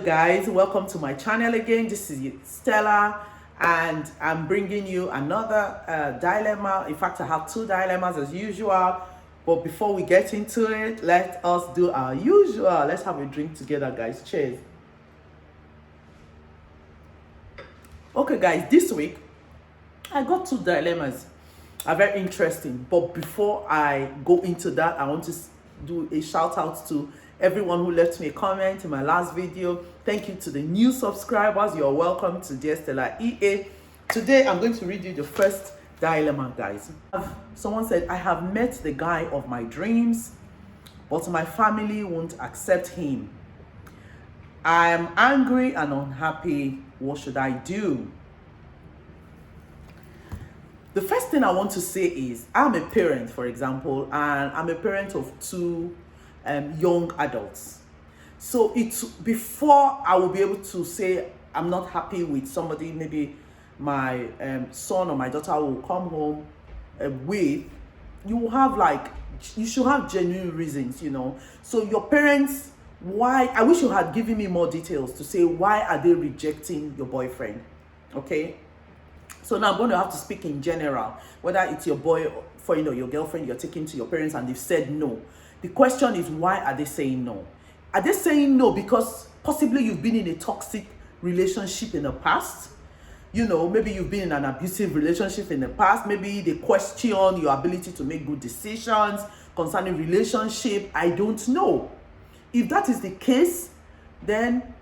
guys, welcome to my channel again. This is Stella and I'm bringing you another dilemma. In fact, I have two dilemmas as usual, but before we get into it, let us do our usual. Let's have a drink together, guys. Cheers. Okay guys, this week I got two dilemmas. Are very interesting, but before I go into that, I want to do a shout out to everyone who left me a comment in my last video. Thank you to the new subscribers. You're welcome to Dear Stella EA. Today I'm going to read you the first dilemma, guys. Someone said, I have met the guy of my dreams, but my family won't accept him. I am angry and unhappy. What should I do? The first thing I want to say is, I'm a parent, for example, and I'm a parent of two young adults. So it's before I will be able to say I'm not happy with somebody, maybe my son or my daughter will come home with, you should have genuine reasons, you know. So your parents, why, I wish you had given me more details to say why are they rejecting your boyfriend, okay? So now I'm going to have to speak in general, whether it's your boy for your girlfriend you're taking to your parents and they've said no. The question is, why are they saying no? Are they saying no because possibly you've been in a toxic relationship in the past? You know, maybe you've been in an abusive relationship in the past. Maybe they question your ability to make good decisions concerning relationship. I don't know. If that is the case, then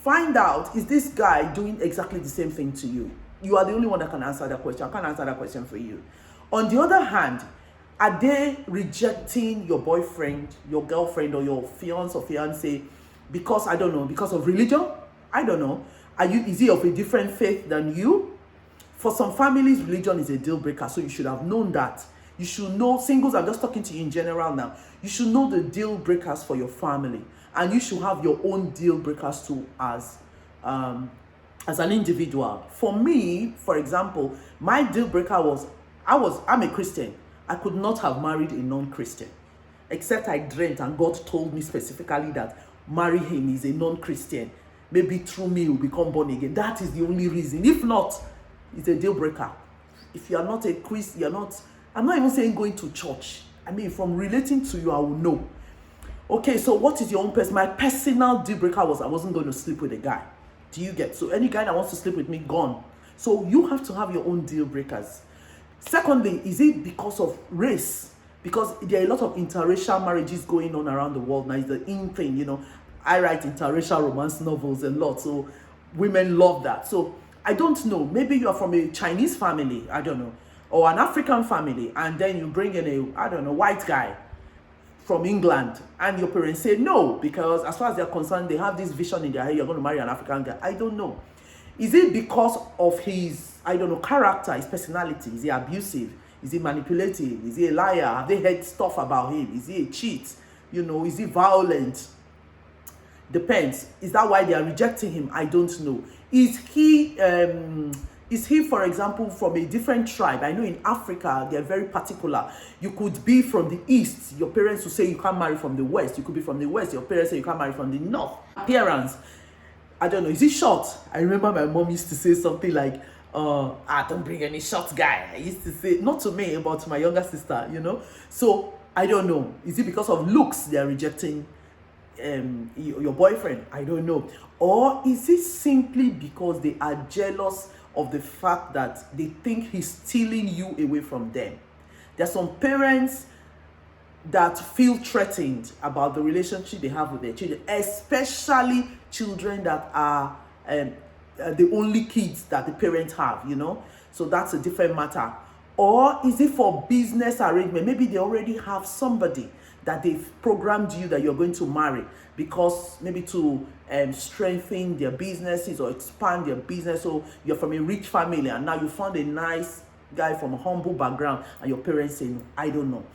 find out, is this guy doing exactly the same thing to you? You are the only one that can answer that question. I can't answer that question for you. On the other hand, are they rejecting your boyfriend, your girlfriend, or your fiance or fiancé because, I don't know, because of religion? I don't know. Is he of a different faith than you? For some families, religion is a deal breaker, so you should have known that. You should know, singles, I'm just talking to you in general now. You should know the deal breakers for your family, and you should have your own deal breakers too as an individual. For me, for example, my deal breaker was, I'm a Christian. I could not have married a non-Christian, except I dreamt and God told me specifically that marry him, is a non-Christian. Maybe through me he will become born again. That is the only reason. If not, it's a deal breaker. If you are not a Christian, I'm not even saying going to church. I mean, from relating to you, I will know. Okay, so what is your own person? My personal deal breaker was, I wasn't going to sleep with a guy. Do you get? So any guy that wants to sleep with me, gone. So you have to have your own deal breakers. Secondly, is it because of race? Because there are a lot of interracial marriages going on around the world now. It's the in thing, you know. I write interracial romance novels a lot, so women love that. So I don't know. Maybe you are from a Chinese family, I don't know, or an African family, and then you bring in a, I don't know, white guy from England, and your parents say no, because as far as they're concerned, they have this vision in their head, you're going to marry an African guy. I don't know. Is it because of his, I don't know, character, his personality? Is he abusive? Is he manipulative? Is he a liar? Have they heard stuff about him? Is he a cheat? You know, is he violent? Depends. Is that why they are rejecting him? I don't know. Is he, for example, from a different tribe? I know in Africa, they're very particular. You could be from the East. Your parents will say you can't marry from the West. You could be from the West. Your parents say you can't marry from the North. Appearance. I don't know. Is he short? I remember my mom used to say something like, don't bring any short guy. I used to say, not to me, but to my younger sister, you know. So, I don't know. Is it because of looks they are rejecting your boyfriend? I don't know. Or is it simply because they are jealous of the fact that they think he's stealing you away from them? There are some parents that feel threatened about the relationship they have with their children, especially children that are the only kids that the parents have, you know. So that's a different matter. Or is it for business arrangement? Maybe they already have somebody that they've programmed you that you're going to marry, because maybe to strengthen their businesses or expand their business. So you're from a rich family and now you found a nice guy from a humble background and your parents say no. I don't know.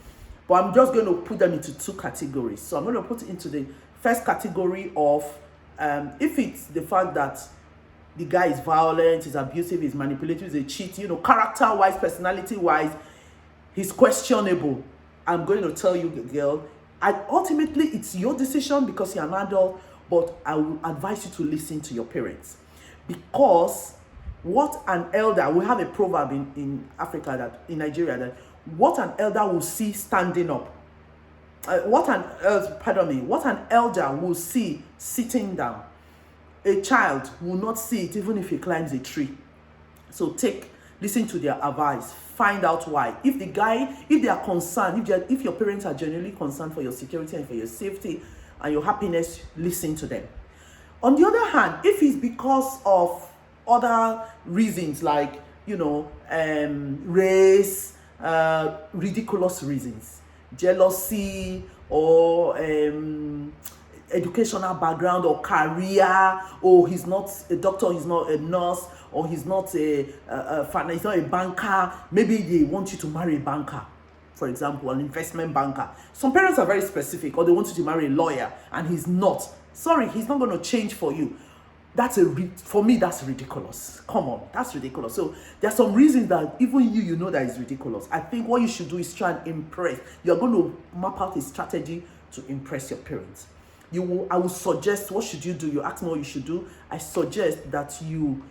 But I'm just going to put them into two categories. So I'm going to put it into the first category of if it's the fact that the guy is violent, is abusive, is manipulative, is a cheat, you know, character-wise, personality-wise, he's questionable. I'm going to tell you, girl, ultimately it's your decision because you're an adult, but I will advise you to listen to your parents, because what an elder, we have a proverb in Africa, that in Nigeria, that what an elder will see standing up, what an elder will see sitting down, a child will not see it even if he climbs a tree. So listen to their advice, find out why. If they are concerned, if your parents are genuinely concerned for your security and for your safety and your happiness, listen to them. On the other hand, if it's because of other reasons like, race, ridiculous reasons, jealousy, or educational background or career, or he's not a doctor, he's not a nurse, or he's not he's not a banker. Maybe they want you to marry a banker, for example, an investment banker. Some parents are very specific, or they want you to marry a lawyer and he's not. Sorry, he's not going to change for you. For me, that's ridiculous. Come on, that's ridiculous. So there are some reasons that even you know that is ridiculous. I think what you should do is try and impress. You're going to map out a strategy to impress your parents. I will suggest, what should you do? You ask me what you should do. I suggest that you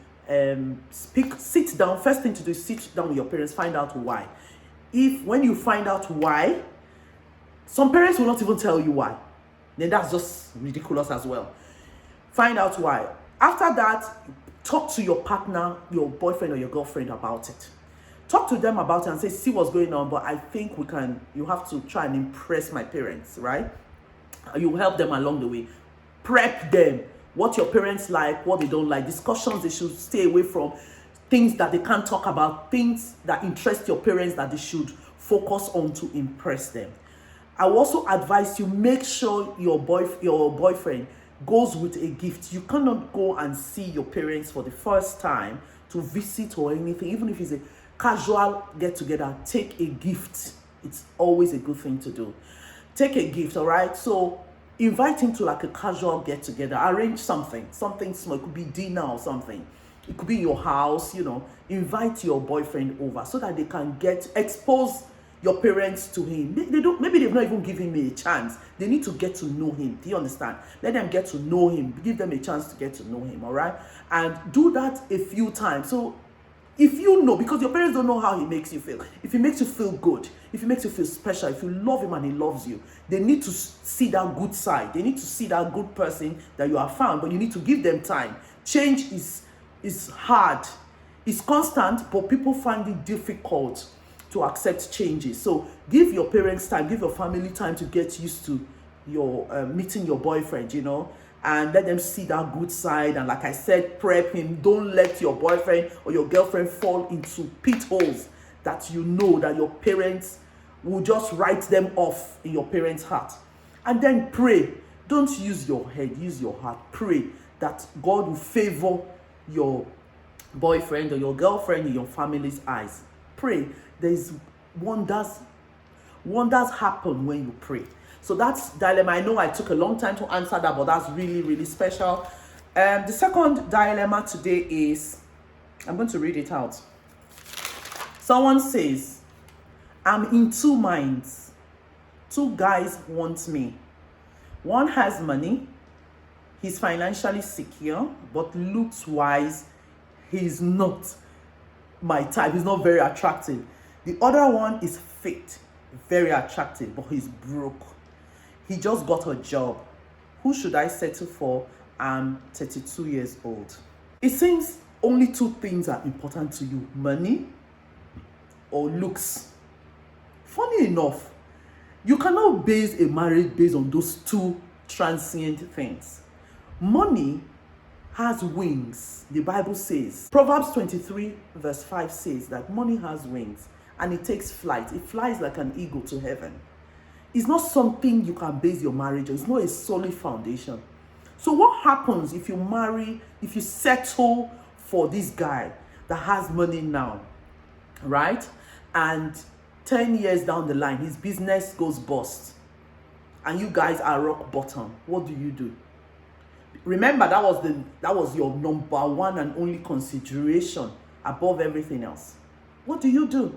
sit down. First thing to do is sit down with your parents, find out why. When you find out why, some parents will not even tell you why, then that's just ridiculous as well. Find out why. After that, talk to your partner, your boyfriend or your girlfriend about it. Talk to them about it and say, see what's going on, but I think you have to try and impress my parents, right? You help them along the way. Prep them. What your parents like, what they don't like. Discussions they should stay away from. Things that they can't talk about. Things that interest your parents that they should focus on to impress them. I will also advise you, make sure your boyfriend goes with a gift. You cannot go and see your parents for the first time to visit or anything. Even if it's a casual get-together, take a gift. It's always a good thing to do. Take a gift, all right? So invite him to like a casual get-together. Arrange something small. It could be dinner or something. It could be your house, Invite your boyfriend over so that they can expose your parents to him. Maybe they've not even given him a chance. They need to get to know him. Do you understand? Let them get to know him. Give them a chance to get to know him, all right? And do that a few times. So if you know, because your parents don't know how he makes you feel. If he makes you feel good, if he makes you feel special, if you love him and he loves you, they need to see that good side. They need to see that good person that you have found, but you need to give them time. Change is hard. It's constant, but people find it difficult to accept changes. So give your parents time, give your family time to get used to your meeting your boyfriend, and let them see that good side. And like I said, prep him. Don't let your boyfriend or your girlfriend fall into pit holes that that your parents will just write them off in your parents' heart. And then pray. Don't use your head, use your heart. Pray that God will favor your boyfriend or your girlfriend in your family's eyes. Pray. There's wonders happen when you pray. So that's dilemma. I know I took a long time to answer that, but that's really, really special. The second dilemma today is, I'm going to read it out. Someone says, I'm in two minds. Two guys want me. One has money. He's financially secure, but looks-wise, he's not my type. He's not very attractive. The other one is fit, very attractive, but he's broke. He just got a job. Who should I settle for? I'm 32 years old. It seems only two things are important to you: money or looks. Funny enough, you cannot base a marriage based on those two transient things. Money has wings. The Bible says, Proverbs 23 verse 5 says that money has wings and it takes flight. It flies like an eagle to heaven. It's not something you can base your marriage on. It's not a solid foundation. So what happens if you settle for this guy that has money now, right? And 10 years down the line, his business goes bust and you guys are rock bottom. What do you do? Remember, that was your number one and only consideration above everything else. What do you do?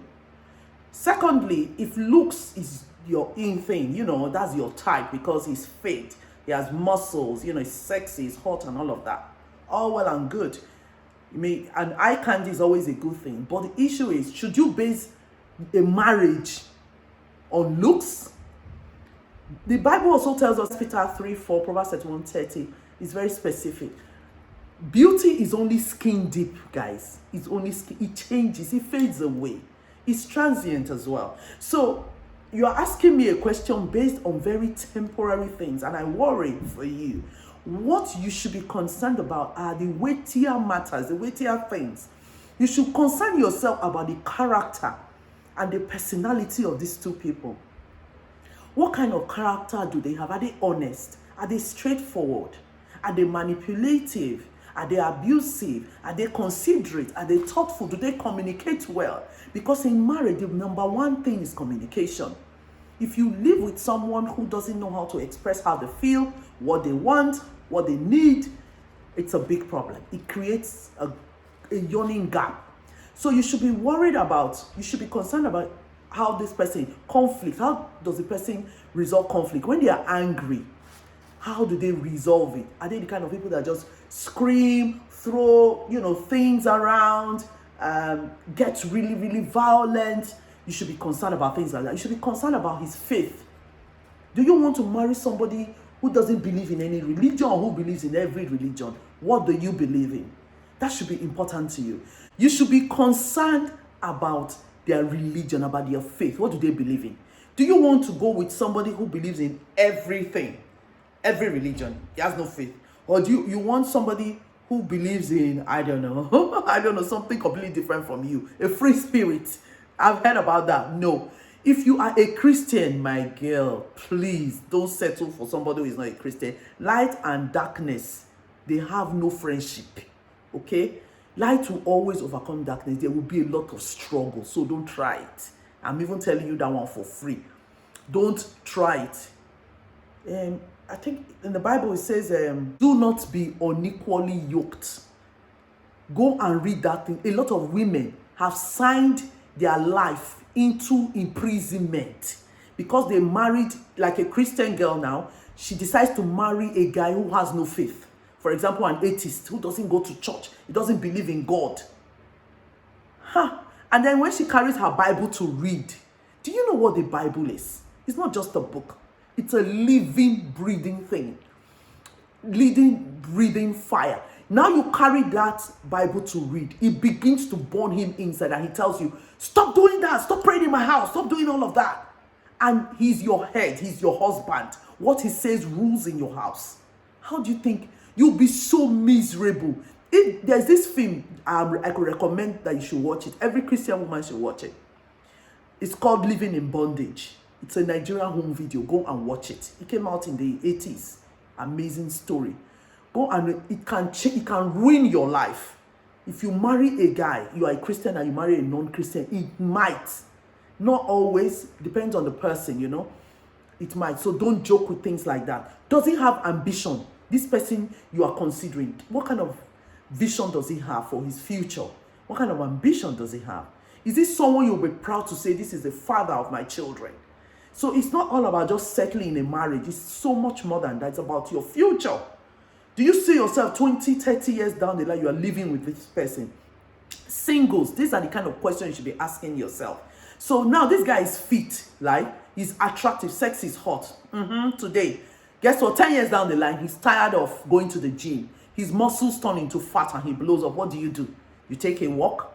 Secondly, if looks is your in thing, that's your type because he's fit, he has muscles, you know, he's sexy, he's hot and all of that. All well and good. And eye candy is always a good thing. But the issue is, should you base a marriage on looks? The Bible also tells us, Peter 3:4, Proverbs 31:30, is very specific. Beauty is only skin deep, guys. It's only skin. It changes, it fades away. It's transient as well. So you are asking me a question based on very temporary things, and I worry for you. What you should be concerned about are the weightier matters, the weightier things. You should concern yourself about the character and the personality of these two people. What kind of character do they have? Are they honest? Are they straightforward? Are they manipulative? Are they abusive? Are they considerate? Are they thoughtful? Do they communicate well? Because in marriage, the number one thing is communication. If you live with someone who doesn't know how to express how they feel, what they want, what they need, it's a big problem. It creates a yawning gap. So you should be worried about, you should be concerned about how this person, conflict, how does the person resolve conflict? When they are angry, how do they resolve it? Are they the kind of people that just scream, throw, things around, get really, really violent? You should be concerned about things like that. You should be concerned about his faith. Do you want to marry somebody who doesn't believe in any religion or who believes in every religion? What do you believe in? That should be important to you. You should be concerned about their religion, about their faith. What do they believe in? Do you want to go with somebody who believes in everything, every religion? He has no faith. Or do you want somebody who believes in, I don't know, something completely different from you, a free spirit? I've heard about that. No. If you are a Christian, my girl, please don't settle for somebody who is not a Christian. Light and darkness, they have no friendship. Okay? Light will always overcome darkness. There will be a lot of struggle, so don't try it. I'm even telling you that one for free. Don't try it. I think in the Bible it says, do not be unequally yoked. Go and read that thing. A lot of women have signed their life into imprisonment because they married, like a Christian girl now, she decides to marry a guy who has no faith. For example, an atheist who doesn't go to church. He doesn't believe in God. And then when she carries her Bible to read, do you know what the Bible is? It's not just a book. It's a living, breathing thing. Living, breathing fire. Now you carry that Bible to read. It begins to burn him inside and he tells you, stop doing that. Stop praying in my house. Stop doing all of that. And he's your head. He's your husband. What he says rules in your house. How do you think? You'll be so miserable. There's this film I could recommend that you should watch it. Every Christian woman should watch it. It's called Living in Bondage. It's a Nigerian home video. Go and watch it. It came out in the 80s. Amazing story. Go and it can ruin your life. If you marry a guy, you are a Christian and you marry a non-Christian, it might. Not always. Depends on the person, It might. So don't joke with things like that. Does he have ambition? This person you are considering, what kind of vision does he have for his future? What kind of ambition does he have? Is this someone you'll be proud to say, this is the father of my children? So it's not all about just settling in a marriage. It's so much more than that. It's about your future. Do you see yourself 20, 30 years down the line, you are living with this person? Singles, these are the kind of questions you should be asking yourself. So now this guy is fit, right? He's attractive, sex is hot. Today. Guess what? 10 years down the line, he's tired of going to the gym. His muscles turn into fat and he blows up. What do? You take a walk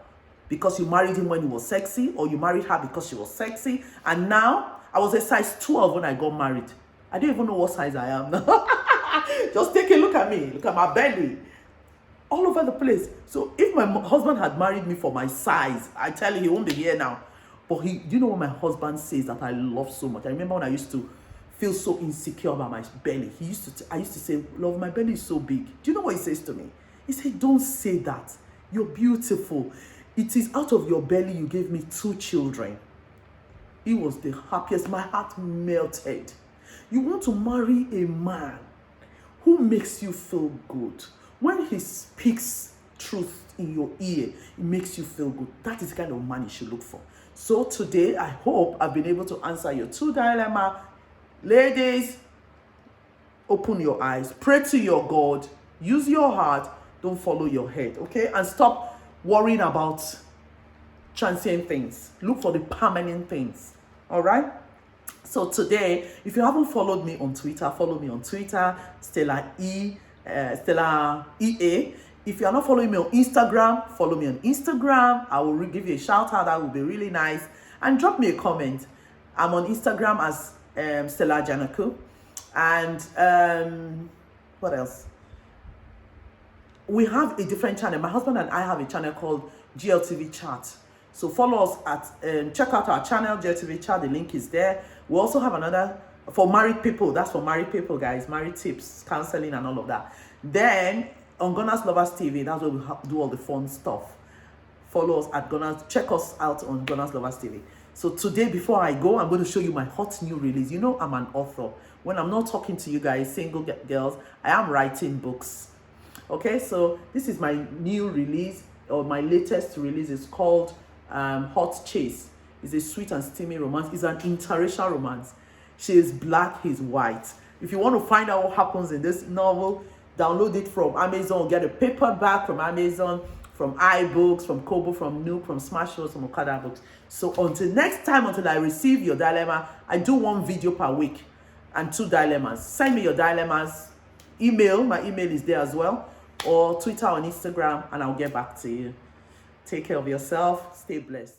because you married him when he was sexy, or you married her because she was sexy. And now, I was a size 12 when I got married. I don't even know what size I am now. Just take a look at me. Look at my belly. All over the place. So if my husband had married me for my size, I tell you, he won't be here now. But do you know what my husband says that I love so much? I remember when I used to feel so insecure about my belly. I used to say, love, my belly is so big. Do you know what he says to me? He said, don't say that. You're beautiful. It is out of your belly you gave me 2 children. He was the happiest. My heart melted. You want to marry a man who makes you feel good. When he speaks truth in your ear, it makes you feel good. That is the kind of man you should look for. So today, I hope I've been able to answer your 2 dilemma. Ladies, open your eyes, pray to your God, use your heart, don't follow your head, okay? And stop worrying about transient things. Look for the permanent things, all right? So today, if you haven't followed me on Twitter, follow me on Twitter, Stella EA. If you are not following me on Instagram, follow me on Instagram. I will give you a shout out. That would be really nice. And drop me a comment. I'm on Instagram as Stella Janaku. And what else? We have a different channel. My husband and I have a channel called GLTV Chat. So follow us at, check out our channel, GLTV Chat. The link is there. We also have another for married people. That's for married people, guys. Married tips, counseling, and all of that. Then on Gunners Lovers TV, that's where we do all the fun stuff. Follow us at Gunners. Check us out on Gunners Lovers TV. So today, before I go, I'm going to show you my hot new release. You know I'm an author. When I'm not talking to you guys, single girls, I am writing books. Okay, so this is my new release, or my latest release. Is called Hot Chase. It's a sweet and steamy romance. It's an interracial romance. She is black, he's white. If you want to find out what happens in this novel, download it from Amazon. Get a paperback from Amazon, from iBooks, from Kobo, from Nook, from Smashwords, from Okada Books. So until next time, until I receive your dilemma, I do 1 video per week and 2 dilemmas. Send me your dilemmas. Email, my email is there as well, or Twitter or Instagram, and I'll get back to you. Take care of yourself. Stay blessed.